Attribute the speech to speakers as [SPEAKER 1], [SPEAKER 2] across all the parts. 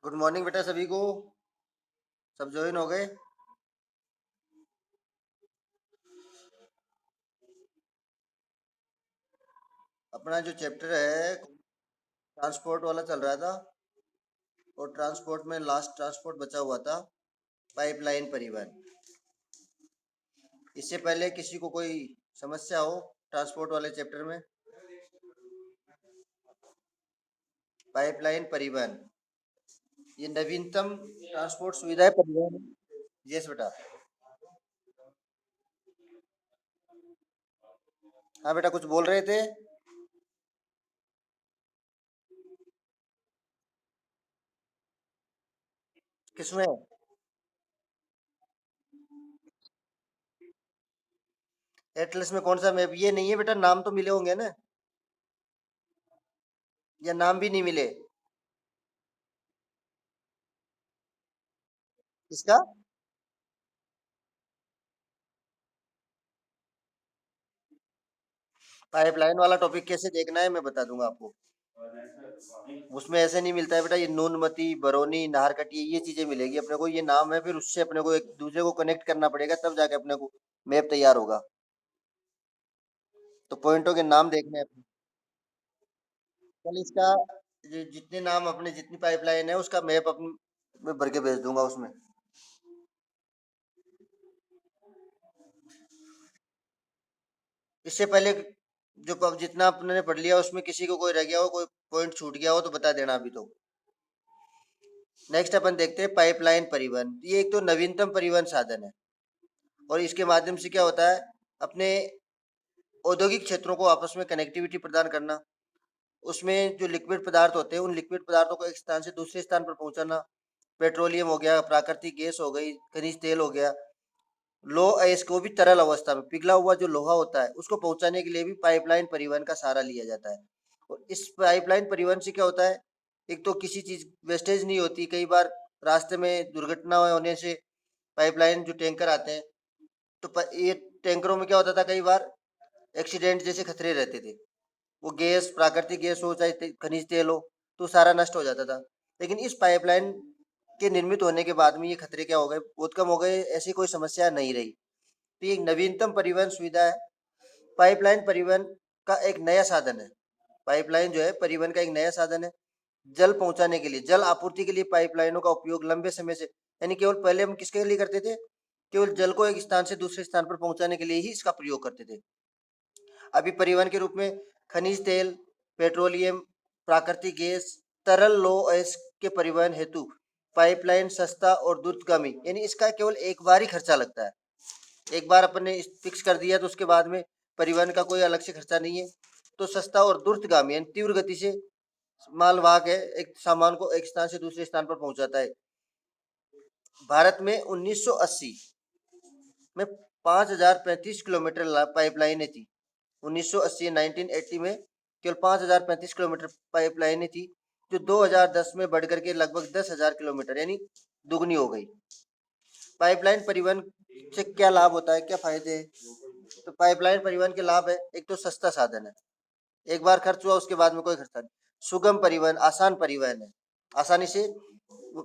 [SPEAKER 1] Good morning बेटा सभी को। सब ज्वाइन हो गए। अपना जो चैप्टर है ट्रांसपोर्ट वाला चल रहा था, और ट्रांसपोर्ट में लास्ट ट्रांसपोर्ट बचा हुआ था पाइपलाइन परिवहन। इससे पहले किसी को कोई समस्या हो ट्रांसपोर्ट वाले चैप्टर में? पाइपलाइन परिवहन ये नवीनतम ट्रांसपोर्ट सुविधा है परिवहन। यस बेटा। हाँ बेटा, कुछ बोल रहे थे। किसमें? एटलस में कौन सा मैप? ये नहीं है बेटा, नाम तो मिले होंगे ना, या नाम भी नहीं मिले? किसका? पाइपलाइन वाला टॉपिक कैसे देखना है मैं बता दूंगा आपको। उसमें ऐसे नहीं मिलता है बेटा, ये नूनमती, बरौनी, नाहरकटिया ये चीजें मिलेगी अपने को। ये नाम है, फिर उससे अपने को एक दूसरे को कनेक्ट करना पड़ेगा, तब जाके अपने को मैप तैयार होगा। तो पॉइंटों के नाम देखने हैं अपने। कल इसका जितने नाम अपने, जितनी पाइपलाइन है उसका मैप अपने में भर के भेज दूंगा उसमें। इससे पहले जो जितना अपने ने पढ़ लिया उसमें किसी को कोई रह गया हो, कोई पॉइंट छूट गया हो तो बता देना अभी तो। नेक्स्ट अपन देखते हैं पाइपलाइन परिवहन। ये एक तो नवीनतम परिवहन साधन है, और इसके माध्यम से क्या होता है, अपने औद्योगिक क्षेत्रों को आपस में कनेक्टिविटी प्रदान करना। उसमें जो लिक्विड पदार्थ होते हैं उन लिक्विड पदार्थों को एक स्थान से दूसरे स्थान पर पहुंचाना। पेट्रोलियम हो गया, प्राकृतिक गैस हो गई, खनिज तेल हो गया, लो अयस्क को भी तरल अवस्था में पिघला हुआ जो लोहा होता है उसको पहुंचाने के लिए भी पाइपलाइन परिवहन का सहारा लिया जाता है। और इस पाइपलाइन परिवहन से क्या होता है, एक तो किसी चीज वेस्टेज नहीं होती। कई बार रास्ते में दुर्घटना होने से पाइपलाइन जो टैंकर आते हैं, तो ये टैंकरों में क्या होता था, कई बार एक्सीडेंट जैसे खतरे रहते थे। वो गैस प्राकृतिक गैस हो चाहे खनिज तेल हो, तो सारा नष्ट हो जाता था। लेकिन इस पाइपलाइन के निर्मित होने के बाद में ये खतरे क्या हो गए, बहुत कम हो गए, ऐसी कोई समस्या नहीं रही। तो ये एक नवीनतम परिवहन सुविधा है। पाइपलाइन परिवहन का एक नया साधन है। पाइपलाइन जो है परिवहन का एक नया साधन है। जल पहुंचाने के लिए, जल आपूर्ति के लिए पाइपलाइनों का उपयोग लंबे समय से, यानी केवल पहले हम किसके लिए करते थे, केवल जल को एक स्थान से दूसरे स्थान पर पहुंचाने के लिए ही इसका प्रयोग करते थे। अभी परिवहन के रूप में खनिज तेल, पेट्रोलियम, प्राकृतिक गैस, तरल लौह अयस्क के परिवहन हेतु पाइपलाइन सस्ता और द्रुतगामी, यानी इसका केवल एक बार ही खर्चा लगता है। एक बार अपन ने फिक्स कर दिया तो उसके बाद में परिवहन का कोई अलग से खर्चा नहीं है। तो सस्ता और द्रुतगामी यानी तीव्र गति से माल वाहक है, एक सामान को एक स्थान से दूसरे स्थान पर पहुंचाता है। भारत में 1980 में 5035 किलोमीटर पाइपलाइनें थी। 1980 1980 में केवल 5035 किलोमीटर पाइपलाइनें थी, जो 2010 में बढ़ करके लगभग 10,000 किलोमीटर यानी दुगनी हो गई। पाइपलाइन परिवहन से क्या लाभ होता है, क्या फायदे हैं? तो पाइपलाइन परिवहन के लाभ है, एक तो सस्ता साधन है, एक बार खर्च हुआ उसके बाद में कोई खर्चा नहीं। सुगम परिवहन, आसान परिवहन है, आसानी से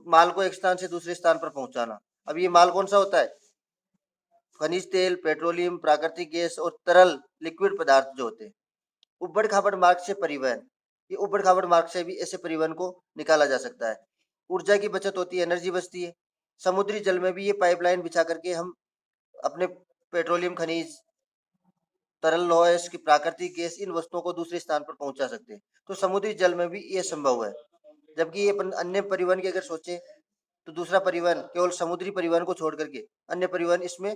[SPEAKER 1] माल को एक स्थान से दूसरे स्थान पर पहुंचाना। अब ये माल कौन सा होता है, खनिज तेल, पेट्रोलियम, प्राकृतिक गैस और तरल लिक्विड पदार्थ जो होते हैं। उबड़ खाबड़ मार्ग से परिवहन, ये उबड़ खाबड़ मार्ग से भी ऐसे परिवहन को निकाला जा सकता है। ऊर्जा की बचत होती है, एनर्जी बचती है। समुद्री जल में भी ये पाइपलाइन बिछा करके हम अपने पेट्रोलियम, खनिज, तरल लौह की प्राकृतिक गैस, इन वस्तुओं को दूसरे स्थान पर पहुंचा सकते हैं। तो समुद्री जल में भी ये संभव है। जबकि ये अपन अन्य परिवहन की अगर सोचे तो दूसरा परिवहन केवल समुद्री परिवहन को छोड़ करके अन्य परिवहन इसमें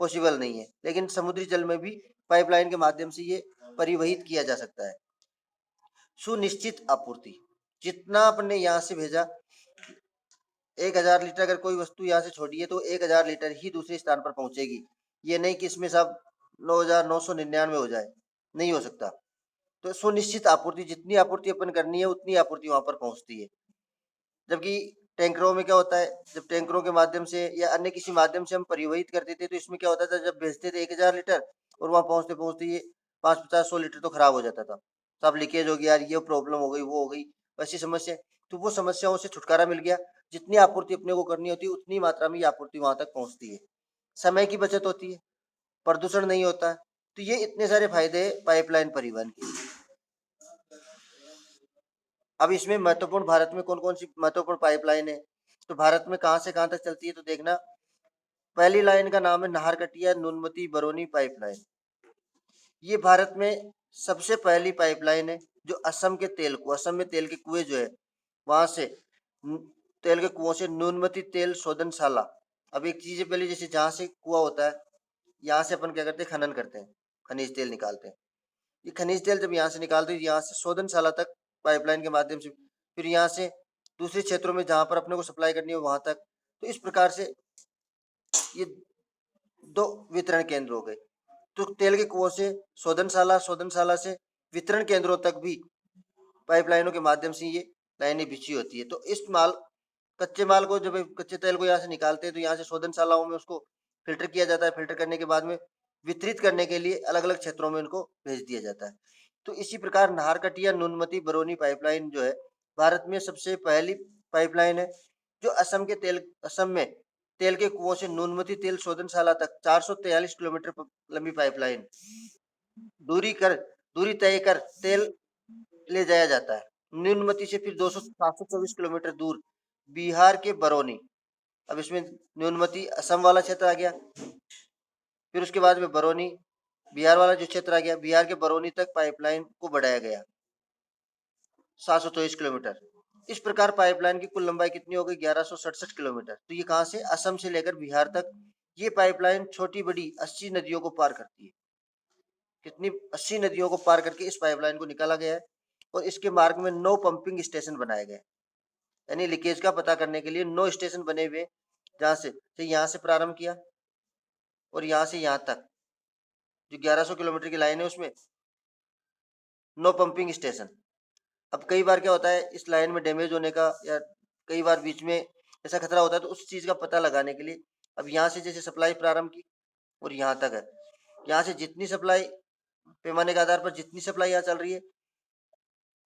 [SPEAKER 1] पॉसिबल नहीं है। लेकिन समुद्री जल में भी पाइपलाइन के माध्यम से ये परिवहित किया जा सकता है। सुनिश्चित आपूर्ति, जितना अपन ने यहाँ से भेजा, 1,000 लीटर अगर कोई वस्तु यहाँ से छोड़ी है तो 1,000 लीटर ही दूसरे स्थान पर पहुंचेगी। ये नहीं कि इसमें सब 9,999 हो जाए, नहीं हो सकता। तो सुनिश्चित आपूर्ति, जितनी आपूर्ति अपन करनी है उतनी आपूर्ति वहां पर पहुंचती है। जबकि टैंकरों में क्या होता है, जब टैंकरों के माध्यम से या अन्य किसी माध्यम से हम परिवहित करते थे तो इसमें क्या होता था, जब भेजते थे 1,000 लीटर और वहां पहुंचते पहुंचते ये 5, 50, 100 लीटर तो खराब हो जाता था। सब लीकेज हो गया, ये प्रॉब्लम हो गई, वो हो गई, ऐसी समस्या। तो वो समस्याओं से छुटकारा मिल गया। जितनी आपूर्ति अपने को करनी होती है उतनी मात्रा में ये आपूर्ति वहां तक पहुंचती है। समय की बचत होती है, प्रदूषण नहीं होता है। तो ये इतने सारे फायदे हैं पाइपलाइन परिवहन के। अब इसमें महत्वपूर्ण भारत में कौन कौन सी महत्वपूर्ण पाइपलाइन है, तो भारत में कहाँ से कहाँ तक चलती है, तो देखना पहली लाइन का नाम है नाहरकटिया नुनमती बरौनी पाइपलाइन। ये भारत में सबसे पहली पाइपलाइन है जो असम के तेल को, असम में तेल के कुएं जो है वहां से तेल के कुओं से नुनमती तेल शोधनशाला। अब एक चीज है पहले, जैसे जहाँ से कुआ होता है यहाँ से अपन क्या करते हैं, खनन करते हैं, खनिज तेल निकालते हैं। ये खनिज तेल जब यहाँ से निकालते हैं यहाँ से शोधनशाला तक पाइपलाइन के माध्यम से, फिर यहाँ से दूसरे क्षेत्रों में जहाँ पर अपने को सप्लाई करनी है वहां तक। तो इस प्रकार से ये दो वितरण केंद्र हो गए। तो तेल के कुओं से शोधनशाला, शोधनशाला से वितरण केंद्रों तक भी पाइपलाइनों के माध्यम से ये लाइनें बिछी होती है। तो इस माल कच्चे माल को, जब कच्चे तेल को यहाँ से निकालते हैं तो यहाँ से शोधनशालाओं में उसको फिल्टर किया जाता है। फिल्टर करने के बाद में वितरित करने के लिए अलग अलग क्षेत्रों में उनको भेज दिया जाता है। तो इसी प्रकार नाहरकटिया नुनमती बरौनी पाइपलाइन जो है भारत में सबसे पहली पाइपलाइन है जो असम में तेल के कुओं से नुनमती तेल शोधनशाला तक 443 किलोमीटर लंबी पाइपलाइन दूरी कर दूरी तय कर तेल ले जाया जाता है। न्यूनमती से फिर 724 किलोमीटर दूर बिहार के बरौनी। अब इसमें न्यूनमती असम वाला क्षेत्र आ गया, फिर उसके बाद में बरौनी बिहार वाला जो क्षेत्र आ गया। बिहार के बरौनी तक पाइपलाइन को बढ़ाया गया 724 किलोमीटर। इस प्रकार पाइपलाइन की कुल लंबाई कितनी हो गई, 1167 किलोमीटर। तो ये कहाँ से, असम से लेकर बिहार तक ये पाइपलाइन छोटी बड़ी 80 नदियों को पार करती है। कितनी, 80 नदियों को पार करके इस पाइपलाइन को निकाला गया है। और इसके मार्ग में 9 पंपिंग स्टेशन बनाए गए, यानी लीकेज का पता करने के लिए 9 स्टेशन बने हुए, जहाँ से तो यहाँ से प्रारंभ किया और यहाँ से यहाँ तक जो 1100 किलोमीटर की लाइन है उसमें 9 पंपिंग स्टेशन। अब कई बार क्या होता है इस लाइन में डैमेज होने का, या कई बार बीच में ऐसा खतरा होता है, तो उस चीज का पता लगाने के लिए अब यहाँ से जैसे सप्लाई प्रारंभ की और यहाँ तक है, यहाँ से जितनी सप्लाई, पैमाने के आधार पर जितनी सप्लाई यहाँ चल रही है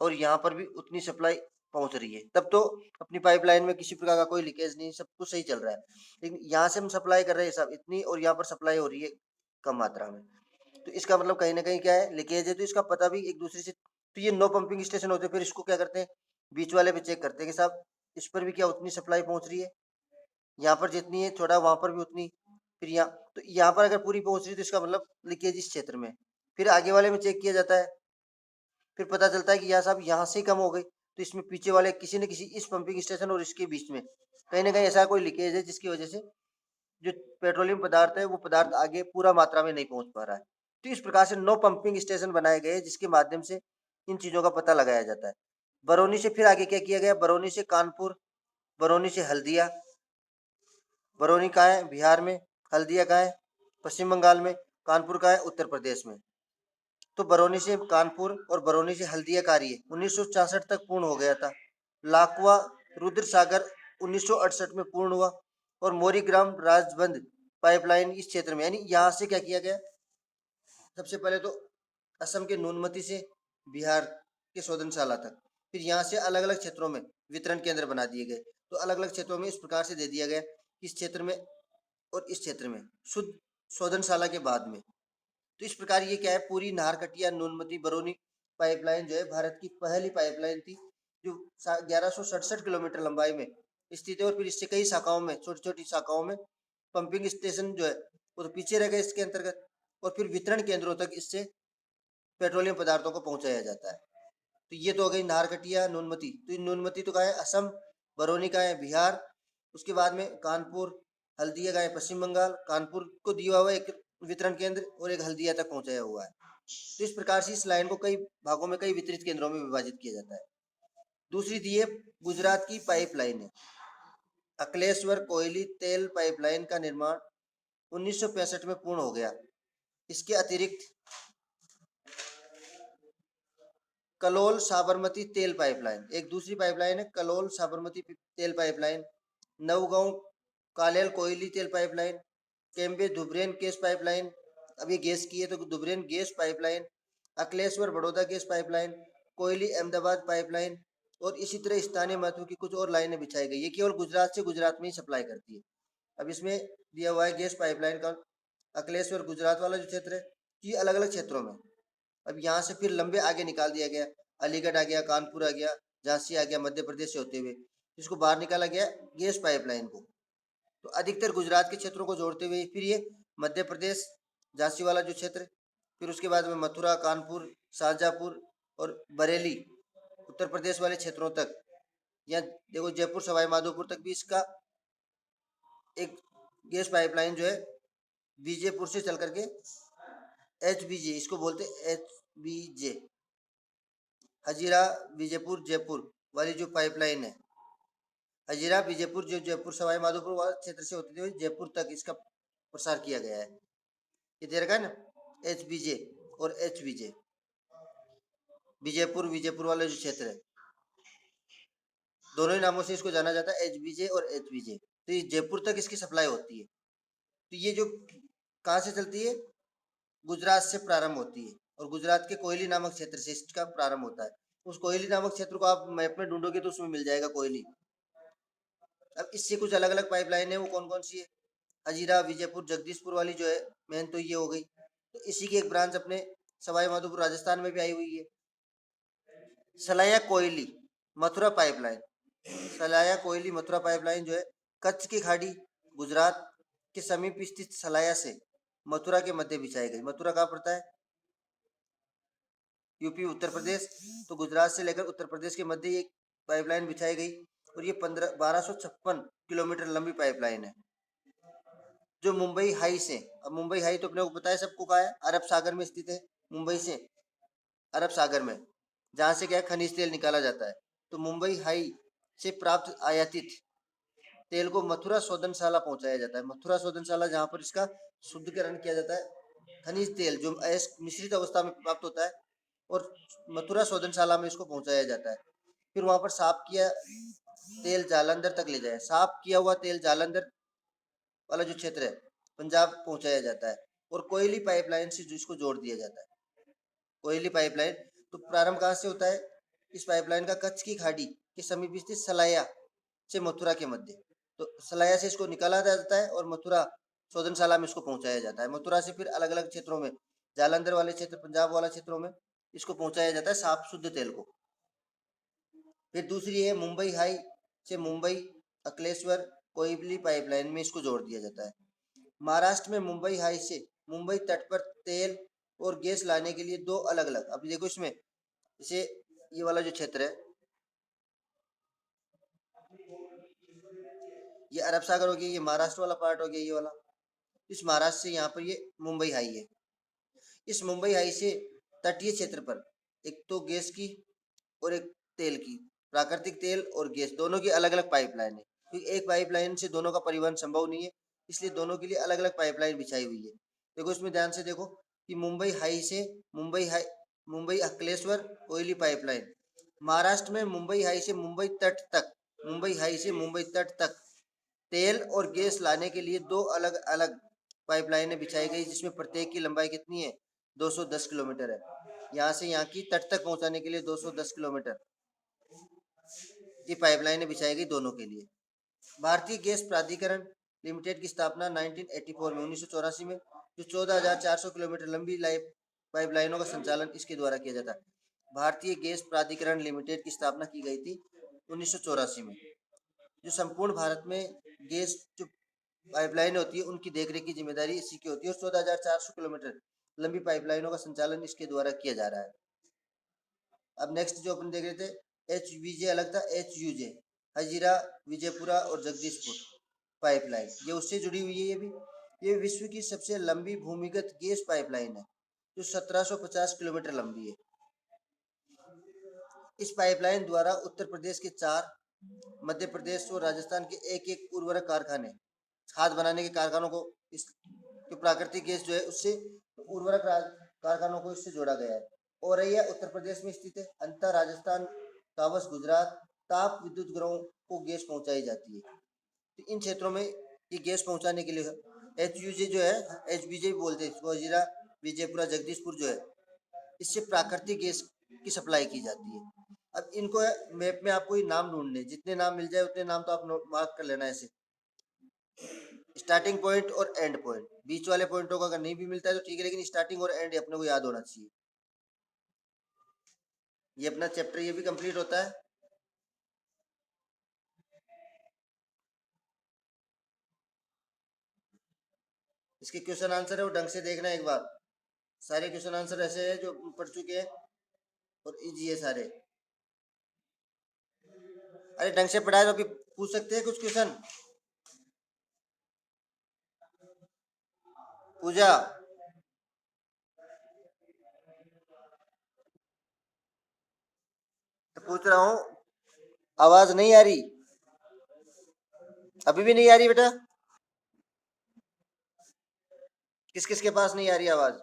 [SPEAKER 1] और यहाँ पर भी उतनी सप्लाई पहुंच रही है, तब तो अपनी पाइपलाइन में किसी प्रकार का कोई लीकेज नहीं, सब कुछ सही चल रहा है। लेकिन यहाँ से हम सप्लाई कर रहे हैं सब इतनी, और यहाँ पर सप्लाई हो रही है कम मात्रा में, तो इसका मतलब कहीं ना कहीं क्या है, लीकेज है। तो इसका पता भी एक दूसरे से, तो ये 9 पंपिंग स्टेशन होते हैं, फिर इसको क्या करते हैं, बीच वाले पे चेक करते हैं कि साहब इस पर भी क्या उतनी सप्लाई पहुंच रही है, यहाँ पर जितनी है छोड़ा वहां पर भी उतनी। फिर यहाँ, तो यहाँ पर अगर पूरी पहुंच रही है तो इसका मतलब लीकेज इस क्षेत्र में। फिर आगे वाले में चेक किया जाता है, फिर पता चलता है कि यहाँ साहब यहाँ से ही कम हो गई, तो इसमें पीछे वाले किसी न किसी इस पंपिंग स्टेशन और इसके बीच में कहीं ना कहीं ऐसा कोई लीकेज है जिसकी वजह से जो पेट्रोलियम पदार्थ है वो पदार्थ आगे पूरा मात्रा में नहीं पहुंच पा रहा है। तो इस प्रकार से 9 पंपिंग स्टेशन बनाए गए जिसके माध्यम से इन चीजों का पता लगाया जाता है। बरौनी से फिर आगे क्या किया गया, बरौनी से कानपुर, बरौनी से हल्दिया। बरौनी कहाँ है, बिहार में। हल्दिया कहाँ है, पश्चिम बंगाल में। कानपुर कहाँ है, उत्तर प्रदेश में। तो बरौनी से कानपुर और बरौनी से हल्दिया कार्य 1966 तक पूर्ण हो गया था। लाकवा रुद्र सागर 1968 में पूर्ण हुआ। और मोरीग्राम राजबंद पाइपलाइन इस क्षेत्र में, यानी यहाँ से क्या किया गया, सबसे पहले तो असम के नुनमती से बिहार के शोधनशाला तक, फिर यहाँ से अलग अलग क्षेत्रों में वितरण केंद्र बना दिए गए। तो अलग अलग क्षेत्रों में इस प्रकार से दे दिया गया, इस क्षेत्र में और इस क्षेत्र में शुद्ध शोधनशाला के बाद में। तो इस प्रकार ये क्या है, पूरी नाहरकटिया नुनमती बरौनी पाइपलाइन जो है भारत की पहली पाइपलाइन थी जो 1167 किलोमीटर लंबाई में स्थित है। और फिर इससे कई शाखाओं में, छोटी छोटी शाखाओं में पंपिंग स्टेशन जो है वो तो पीछे रह गए इसके अंतर्गत। और फिर वितरण केंद्रों तक इससे पेट्रोलियम पदार्थों को पहुंचाया जाता है। तो ये तो हो गई नाहरकटिया नुनमती। तो ये नुनमती तो कहाँ है, असम। बरौनी कहाँ है, बिहार। उसके बाद में कानपुर, हल्दिया कहाँ है, पश्चिम बंगाल। कानपुर को दिया हुआ एक वितरण केंद्र और एक हल्दिया तक पहुंचाया हुआ है। तो इस प्रकार से इस लाइन को कई भागों में, कई वितरित केंद्रों में विभाजित किया जाता है। दूसरी दी है गुजरात की पाइपलाइन है। अकलेश्वर कोयली तेल पाइपलाइन का निर्माण 1965 में पूर्ण हो गया। इसके अतिरिक्त कलोल साबरमती तेल पाइपलाइन, एक दूसरी पाइपलाइन है कलोल साबरमती तेल पाइपलाइन। नवगांव कालेल कोयली तेल pipeline. Cambay Dhuvaran gas pipeline, अब ये गैस की है तो Dhuvaran gas pipeline. Ankleshwar Baroda gas pipeline. Koyali Ahmedabad pipeline. और इसी तरह स्थानीय महत्व की कुछ और लाइनें बिछाई गई। ये केवल गुजरात से गुजरात में ही सप्लाई करती है। अब इसमें दिया हुआ है गैस पाइपलाइन का अकलेश्वर गुजरात वाला जो क्षेत्र है, ये अलग अलग क्षेत्रों में। अब यहाँ से फिर लंबे आगे निकाल दिया गया, अलीगढ़ आ गया, कानपुर आ गया, झांसी आ गया, मध्य प्रदेश से होते हुए इसको बाहर निकाला गया गैस पाइपलाइन को। तो अधिकतर गुजरात के क्षेत्रों को जोड़ते हुए फिर ये मध्य प्रदेश झांसी वाला जो क्षेत्र, फिर उसके बाद में मथुरा, कानपुर, शाहजहाँपुर और बरेली उत्तर प्रदेश वाले क्षेत्रों तक, या देखो जयपुर सवाई माधोपुर तक भी इसका एक गैस पाइपलाइन जो है बीजेपुर से चल करके HBJ, इसको बोलते HBJ, हजीरा विजयपुर जयपुर वाली जो पाइपलाइन है, हजीरा विजयपुर जो जयपुर सवाई माधोपुर वाले क्षेत्र से होते हुए जयपुर तक इसका प्रसार किया गया है। ये दे रखा है ना HBJ और HBJ, विजयपुर विजयपुर वाला जो क्षेत्र है, दोनों ही नामों से इसको जाना जाता है, HBJ और HBJ। तो ये जयपुर तक इसकी सप्लाई होती है। तो ये जो कहाँ से चलती है, गुजरात से प्रारंभ होती है और गुजरात के कोयली नामक क्षेत्र से इसका प्रारंभ होता है। उस कोयली नामक क्षेत्र को आप मैप में ढूंढोगे तो उसमें मिल जाएगा कोयली। अब इससे कुछ अलग अलग पाइपलाइन है, वो कौन कौन सी है, हजीरा विजयपुर जगदीशपुर वाली जो है मेन तो ये हो गई। तो इसी की एक ब्रांच अपने सवाई माधोपुर राजस्थान में भी आई हुई है, सलाया कोयली मथुरा पाइपलाइन। सलाया कोयली मथुरा पाइपलाइन जो है कच्छ की खाड़ी गुजरात के समीप स्थित सलाया से मथुरा के मध्य बिछाई गई। मथुरा कहाँ पड़ता है, यूपी उत्तर प्रदेश। तो गुजरात से लेकर उत्तर प्रदेश के मध्य एक पाइपलाइन बिछाई गई और ये 1256 किलोमीटर लंबी पाइपलाइन है जो मुंबई हाई से, अब मुंबई हाई तो अपने को पता है सबको, कहा है अरब सागर में स्थित है, मुंबई से अरब सागर में, जहाँ से क्या है खनिज तेल निकाला जाता है। तो मुंबई हाई से प्राप्त आयातित तेल को मथुरा शोधनशाला पहुंचाया जाता है। मथुरा शोधनशाला जहाँ पर इसका शुद्धिकरण किया जाता है, खनिज तेल जो मिश्रित अवस्था में प्राप्त होता है और मथुरा शोधनशाला में इसको पहुंचाया जाता है। फिर वहां पर साफ किया तेल जालंधर तक ले जाए, साफ किया हुआ तेल जालंधर वाला जो क्षेत्र है पंजाब पहुंचाया जाता है और कोयली पाइपलाइन से जो इसको जोड़ दिया जाता है। कोयली पाइपलाइन तो प्रारंभ कहाँ से होता है, इस पाइपलाइन का कच्छ की खाड़ी के समीप स्थित सलाया से मथुरा के मध्य। तो सलाया से इसको निकाला जाता है और मथुरा शोधनशाला में इसको पहुंचाया जाता है। मथुरा से फिर अलग अलग क्षेत्रों में, जालंधर वाले क्षेत्र पंजाब वाला क्षेत्रों में इसको पहुंचाया जाता है साफ शुद्ध तेल को। फिर दूसरी है मुंबई हाई से मुंबई अकलेश्वर कोयली पाइपलाइन में इसको जोड़ दिया जाता है। महाराष्ट्र में मुंबई हाई से मुंबई तट पर तेल और गैस लाने के लिए दो अलग अलग, अब देखो इसमें इसे ये वाला जो क्षेत्र है, ये अरब सागर हो गया, ये महाराष्ट्र वाला पार्ट हो गया ये वाला। इस महाराष्ट्र से यहाँ पर ये मुंबई हाई है। इस मुंबई हाई से तटीय क्षेत्र पर एक तो गैस की और एक तेल की, प्राकृतिक तेल और गैस दोनों की अलग अलग पाइपलाइन है, क्योंकि एक पाइपलाइन से दोनों का परिवहन संभव नहीं है, इसलिए दोनों के लिए अलग अलग पाइपलाइन बिछाई हुई है। देखो इसमें ध्यान से देखो कि मुंबई हाई से मुंबई अकलेश्वर कोयली पाइपलाइन, महाराष्ट्र में मुंबई हाई से मुंबई तट तक, मुंबई हाई से मुंबई तट तक तेल और गैस लाने के लिए दो अलग अलग पाइपलाइनें बिछाई गई, जिसमें प्रत्येक की लंबाई कितनी है, 210 किलोमीटर है। यहाँ से यहाँ की तट तक पहुँचाने के लिए 210 किलोमीटर की पाइपलाइनें बिछाई गई दोनों के लिए। भारतीय गैस प्राधिकरण लिमिटेड की स्थापना 1984 में 1984 में, जो 14,400 किलोमीटर लंबी पाइपलाइनों का संचालन इसके द्वारा किया जाता है। भारतीय गैस प्राधिकरण लिमिटेड की स्थापना की गई थी 1984 में, जो संपूर्ण भारत में गैस जो पाइपलाइन होती है उनकी देखरेख की जिम्मेदारी इसी की होती है और 14,400 किलोमीटर लंबी पाइपलाइनों का संचालन इसके द्वारा किया जा रहा है। अब नेक्स्ट जो अपन देख रहे थे HVJ अलग था, HUJ हजीरा विजयपुरा और जगदीशपुर पाइपलाइन, ये उससे जुड़ी हुई है। ये भी ये विश्व की सबसे लंबी भूमिगत गैस पाइपलाइन है जो 1750 किलोमीटर लंबी है। इस पाइपलाइन द्वारा उत्तर प्रदेश के 4, मध्य प्रदेश और राजस्थान के एक उर्वरक कारखाने, खाद बनाने के कारखानों को इस जो प्राकृतिक गैस जो है उससे उर्वरक कारखानों को इससे जोड़ा गया है। औरैया उत्तर प्रदेश में स्थित है। अंतर राजस्थान, कावस गुजरात, ताप विद्युत ग्रहों को गैस पहुंचाई जाती है। तो इन क्षेत्रों में ये गैस पहुंचाने के लिए HUJ जो है, HBJ बोलते हैं इसको, हजीरा विजयपुरा जगदीशपुर जो है, इससे प्राकृतिक गैस की सप्लाई की जाती है। अब इनको मैप में आपको ये नाम ढूंढने, जितने नाम मिल जाए उतने नाम तो आप मार्क कर लेना ऐसे, स्टार्टिंग पॉइंट और एंड पॉइंट। बीच वाले पॉइंटों का अगर नहीं भी मिलता है तो ठीक है, लेकिन स्टार्टिंग और एंड अपने को याद होना चाहिए। ये अपना चैप्टर ये भी कंप्लीट होता है। इसके क्वेश्चन आंसर है वो ढंग से देखना एक बार। सारे क्वेश्चन आंसर ऐसे हैं जो पढ़ चुके हैं और इजी है सारे। अरे ढंग से पढ़ाए तो अभी पूछ सकते हैं कुछ क्वेश्चन। पूजा, तो पूछ रहा हूँ, आवाज नहीं आ रही? अभी भी नहीं आ रही बेटा? किस किस के पास नहीं आ रही आवाज?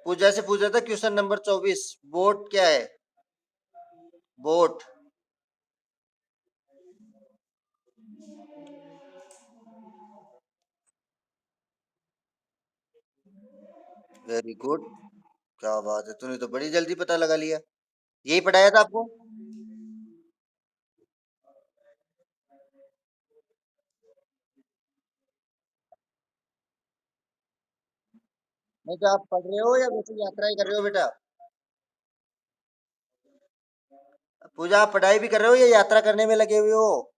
[SPEAKER 1] पूजा से पूछ रहा था क्वेश्चन नंबर 24, बोट क्या है? बोट। वेरी गुड, क्या बात है, तूने तो बड़ी जल्दी पता लगा लिया। यही पढ़ाया था आपको? नहीं तो आप पढ़ रहे हो या वैसे यात्रा ही कर रहे हो बेटा? पूजा, आप पढ़ाई भी कर रहे हो या यात्रा करने में लगे हुए हो?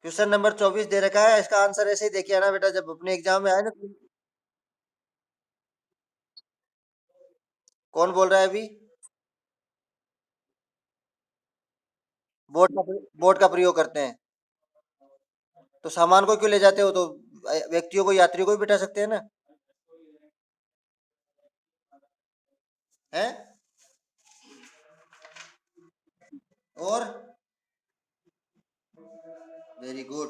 [SPEAKER 1] क्वेश्चन नंबर 24 दे रखा है, इसका आंसर ऐसे ही देखिए आना बेटा, जब अपने एग्जाम में आए ना। कौन बोल रहा है अभी? बोट का प्रयोग करते हैं। तो सामान को क्यों ले जाते हो? तो व्यक्तियों को, यात्रियों को भी बिठा सकते हैं ना। हैं? और वेरी गुड।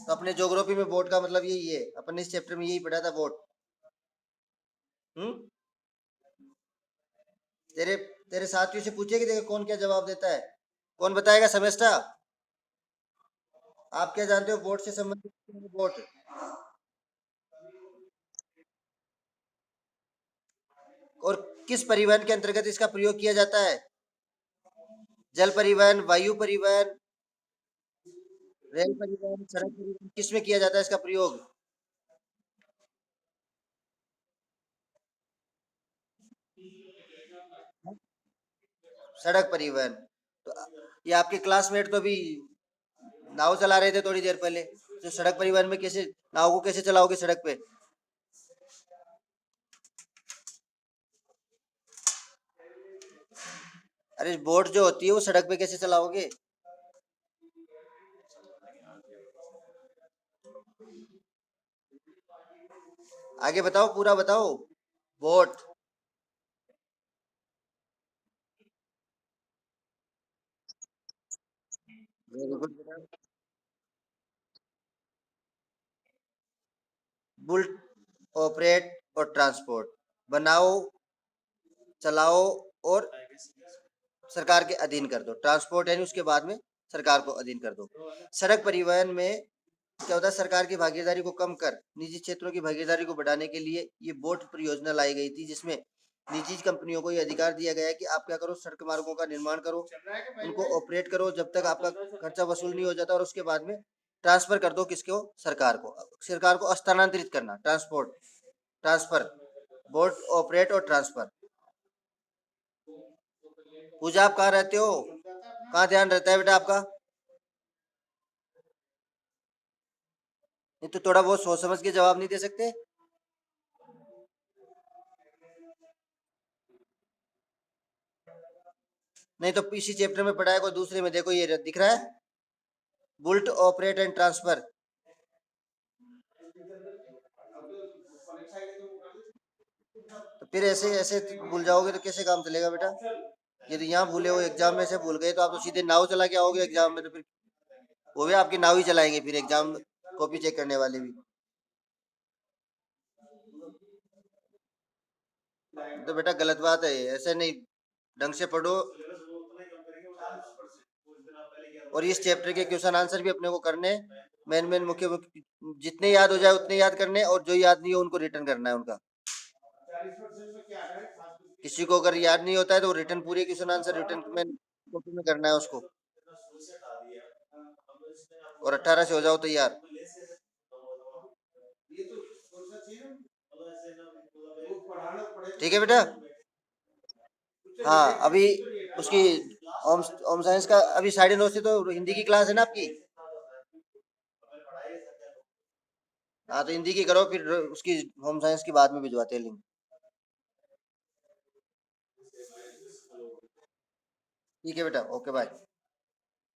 [SPEAKER 1] तो अपने ज्योग्राफी में बोट का मतलब यही है, अपन ने इस चैप्टर में यही पढ़ा था, बोट। हम्म। तेरे तेरे साथियों से पूछे कि देखो कौन क्या जवाब देता है। कौन बताएगा? समझता? आप क्या जानते हो बोट से संबंधित? बोट और किस परिवहन के अंतर्गत इसका प्रयोग किया जाता है? जल परिवहन, वायु परिवहन, रेल परिवहन, सड़क परिवहन, किस में किया जाता है इसका प्रयोग? सड़क परिवहन। तो ये आपके क्लासमेट तो अभी नाव चला रहे थे थोड़ी देर पहले। तो सड़क परिवहन में कैसे, नाव को कैसे चलाओगे सड़क पे? अरे बोट जो होती है वो सड़क पे कैसे चलाओगे? आगे बताओ, पूरा बताओ। Boat. Very good. Built, operate और ट्रांसपोर्ट। बनाओ, चलाओ और सरकार के अधीन कर दो। ट्रांसपोर्ट यानी उसके बाद में सरकार को अधीन कर दो। सड़क परिवहन में क्या होता है, सरकार की भागीदारी को कम कर निजी क्षेत्रों की भागीदारी को बढ़ाने के लिए ये बोट परियोजना लाई गई थी, जिसमें निजी कंपनियों को ये अधिकार दिया गया है कि आप क्या करो, सड़क मार्गों का निर्माण करो, उनको ऑपरेट करो जब तक आपका खर्चा वसूल नहीं हो जाता, और उसके बाद में ट्रांसफर कर दो किसको? सरकार को। सरकार को स्थानांतरित करना, ट्रांसपोर्ट, ट्रांसफर, बोट ऑपरेट और ट्रांसफर। पूजा, आप कहाँ रहते हो? कहाँ ध्यान रहता है बेटा आपका? नहीं तो थोड़ा बहुत सोच समझ के जवाब नहीं दे सकते? नहीं तो इसी चैप्टर में पढ़ा है, कोई दूसरे में देखो, ये दिख रहा है, बुल्ट ऑपरेट एंड ट्रांसफर। तो फिर ऐसे ऐसे भूल जाओगे तो कैसे काम चलेगा बेटा? यदि यहाँ भूले हो, एग्जाम में से भूल गए, तो आप तो सीधे नाव चला के आओगे एग्जाम में, तो फिर वो भी आपकी नाव ही चलाएंगे फिर एग्जाम, कॉपी चेक करने वाले भी। तो बेटा गलत बात है ये, ऐसे नहीं, ढंग से पढ़ो। और इस चैप्टर के क्वेश्चन आंसर भी अपने को करने, मेन मेन मुख्य मुख्य जितने याद हो जाए उतने याद करने, और जो याद नहीं हो उनको रिटर्न करना है उनका। किसी को अगर याद नहीं होता है तो रिटर्न पूरी क्वेश्चन आंसर रिटर्न में कॉपी में करना है उसको। और 18 से हो जाओ तैयार। ठीक है बेटा। हाँ अभी उसकी होम होम साइंस का अभी 9:30 से तो हिंदी की क्लास है ना आपकी। हाँ तो हिंदी की करो, फिर उसकी होम साइंस की बाद में भिजवाते हैं लिंक। ठीक है बेटा, ओके बाय।